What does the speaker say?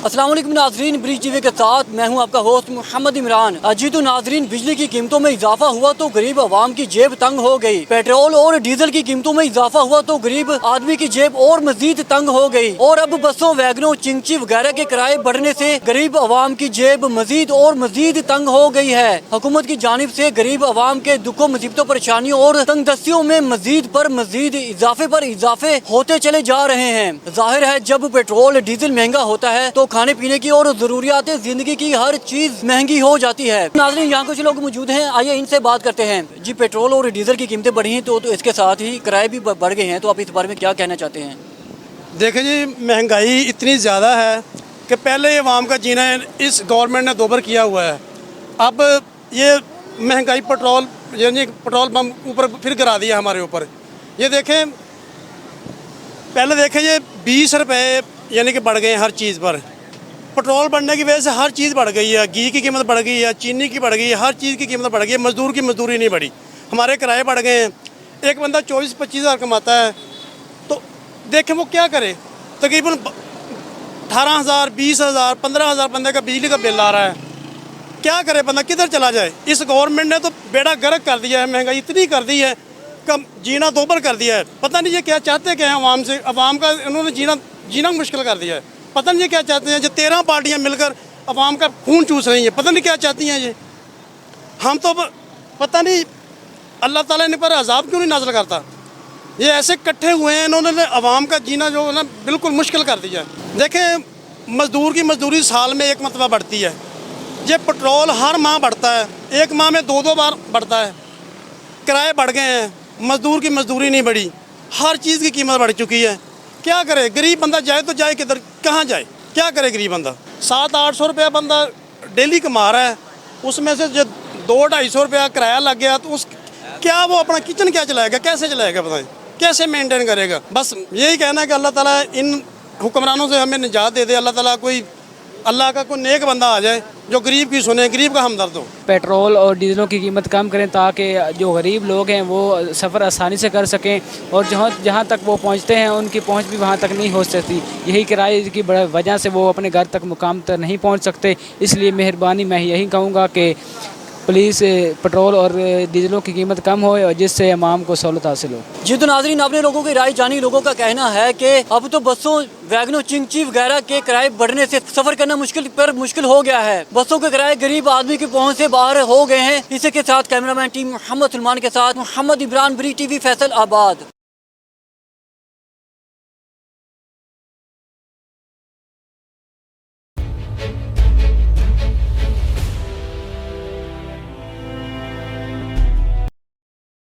अस्सलाम वालेकुम नाजरीन, ब्रिज टीवी के साथ मैं हूं आपका होस्ट मोहम्मद इमरान। जी तो नाजरीन, बिजली की कीमतों में इजाफा हुआ तो गरीब आवाम की जेब तंग हो गई। पेट्रोल और डीजल की कीमतों में इजाफा हुआ तो गरीब आदमी की जेब और मजीद तंग हो गई। और अब बसों, वैगनों, चिंची वगैरह के किराए बढ़ने से गरीब आवाम की जेब मजीद और मजीद तंग हो गई है। हुकूमत की जानिब से गरीब आवाम के दुखों, मुसीबतों, परेशानियों और तंगदस्तियों में मजीद पर मजीद इजाफे होते चले जा रहे हैं। जाहिर है, जब पेट्रोल डीजल महंगा होता है तो खाने पीने की और जरूरियात जिंदगी की हर चीज महंगी हो जाती है। नाज़रीन, यहाँ कुछ लोग मौजूद हैं, आइए इनसे बात करते हैं। जी, पेट्रोल और डीजल की कीमतें बढ़ी हैं तो इसके साथ ही किराए भी बढ़ गए हैं, तो आप इस बारे में क्या कहना चाहते हैं? देखिए जी, महंगाई इतनी ज़्यादा है कि पहले आवाम का जीना इस गवर्नमेंट ने दोबर किया हुआ है। अब ये महंगाई पेट्रोल पंप ऊपर फिर गिरा दिया हमारे ऊपर। ये देखें, पहले देखें ये 20 रुपये यानी कि बढ़ गए हैं हर चीज़ पर। पेट्रोल बढ़ने की वजह से हर चीज़ बढ़ गई है। घी की कीमत बढ़ गई है, चीनी की बढ़ गई है, हर चीज़ की कीमत बढ़ गई है। मजदूर की मजदूरी नहीं बढ़ी, हमारे किराए बढ़ गए हैं। एक बंदा 24-25 हज़ार कमाता है तो देखें वो क्या करे। तकरीबन 18,000, 20,000, 15,000 बंदे का बिजली का बिल आ रहा है। क्या करे बंदा, किधर चला जाए? इस गवर्नमेंट ने तो बेड़ा गर्क कर दिया है, महंगाई इतनी कर दी है, कम जीना दोबर कर दिया है। पता नहीं ये क्या चाहते क्या हैं अवाम से। अवाम का इन्होंने जीना मुश्किल कर दिया है। पता नहीं ये क्या चाहते हैं। जो 13 पार्टियां मिलकर अवाम का खून चूस रही हैं, पता नहीं क्या चाहती हैं ये। हम तो पता नहीं अल्लाह ताला इन पर अजाब क्यों नहीं नाज़िल करता। ये ऐसे इकट्ठे हुए हैं, इन्होंने अवाम का जीना जो है ना बिल्कुल मुश्किल कर दिया है। देखें, मज़दूर की मजदूरी साल में एक मरतबा बढ़ती है। ये पेट्रोल हर माह बढ़ता है, एक माह में 2-2 बार बढ़ता है। किराए बढ़ गए हैं, मज़दूर की मजदूरी नहीं बढ़ी, हर चीज़ की कीमत बढ़ चुकी है। क्या करे गरीब बंदा? जाए तो जाए किधर, कहाँ जाए? क्या करे गरीब बंदा? 700-800 रुपया बंदा डेली कमा रहा है, उसमें से जो 200-250 रुपया किराया लग गया तो क्या वो अपना किचन क्या चलाएगा, कैसे चलाएगा, बताएं कैसे मेंटेन करेगा? बस यही कहना है कि अल्लाह ताला इन हुक्मरानों से हमें निजात दे दे। अल्लाह का कोई नेक बंदा आ जाए जो गरीब की सुने, गरीब का हमदर्द हो। पेट्रोल और डीजलों की कीमत कम करें ताकि जो गरीब लोग हैं वो सफ़र आसानी से कर सकें, और जहाँ तक वो पहुँचते हैं उनकी पहुँच भी वहाँ तक नहीं हो सकती। यही किराए की वजह से वो अपने घर तक मुकाम तक नहीं पहुँच सकते। इसलिए मेहरबानी मैं यही कहूँगा कि प्लीज़ पेट्रोल और डीजलों की कीमत कम हो और जिससे अवाम को सहूलत हासिल हो। जी तो नाज़रीन, आपने लोगों की राय जानी। लोगों का कहना है कि अब तो बसों, वैगनों, चिंची वगैरह के किराए बढ़ने से सफ़र करना मुश्किल हो गया है। बसों के किराए गरीब आदमी की पहुंच से बाहर हो गए हैं। इसी के साथ कैमरामैन टीम मोहम्मद सलमान के साथ मोहम्मद इमरान, ब्रिज टीवी, फैसल आबाद।